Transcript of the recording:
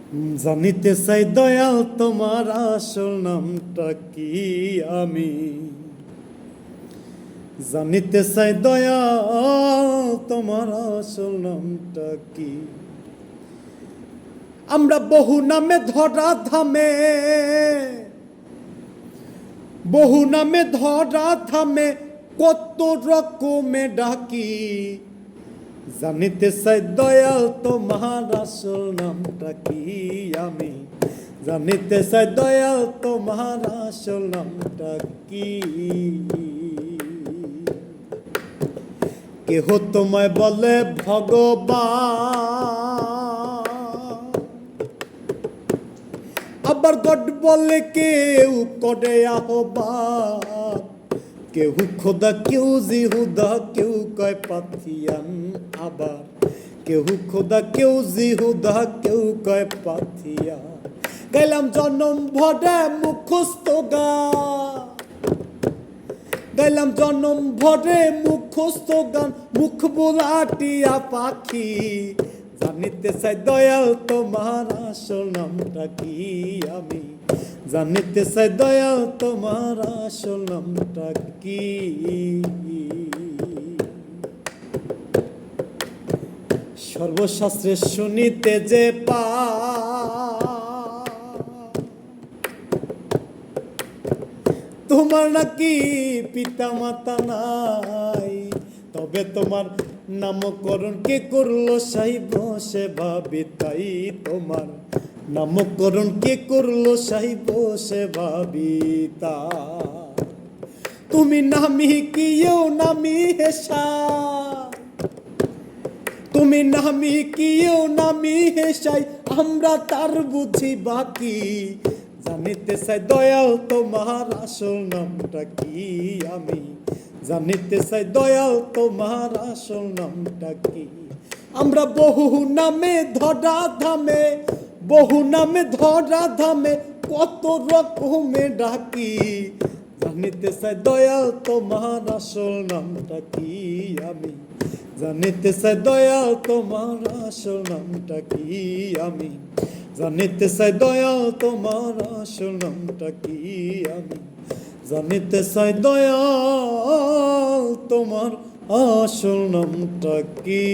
জানিতে চাই দয়াল তোমার আসল নামটা কি আমি জানিতে চাই দয়াল তোমার আসল নামটা কি। আমরা বহু নামে ধরা ধামে কত রকমে ডাকি। জানিতে চাই দয়াল তোমার আসল নামটা কি আমি জানিতে চাই দয়াল তোমার আসল নামটা কি। কেহ তোমায় বলে ভগবান, আবার গড বলে কেউ করে আহ্বান। কেউ খোদা কেউ জিহুদা কেউ কয় পাথিয়ান, আবার কেউ খোদা কেউ জিহুদা কেউ কয় পাথিয়া। গাইলাম জনম ভরে মুখস্থ গান, গাইলাম জনম ভরে মুখস্থ গান, মুখ বোলাটিয়া পাখি। জানিতে চাই দয়াল তোমার আসল নামটা কি আমি জানিতে চাই দয়াল তোমার আসল নামটা কি। সর্বশাস্ত্রে শুনিতে যে পা তোমার নাকি পিতা মাতা নাই, তবে তোমার নামকরণ কে করলো সাহিব সে ভাবি তাই। তোমার নামকরণ কে করলো সাহিব সে ভাবি তা। তুমি নামি কিও নামি হেসা, তুমি নামি কিও নামি হেসাই, আমরা তার বুঝি বাকি। জানিতে চাই দয়াল তোমার আসল নামটা কি আমি জানিতে চাই দয়াল তোমার আসল নামটা কি। আমরা বহু নামে ধরা ধামে কত রকমে ডাকি। জানিতে চাই দয়াল তোমার আসল নামটা কি আমি জানিতে চাই দয়াল তোমার আসল নামটা কি আমি জানিতে চাই দয়াল তোমার আসল নামটা কি আমি জানিতে চাই দয়াল তোমার আসল নামটা কি।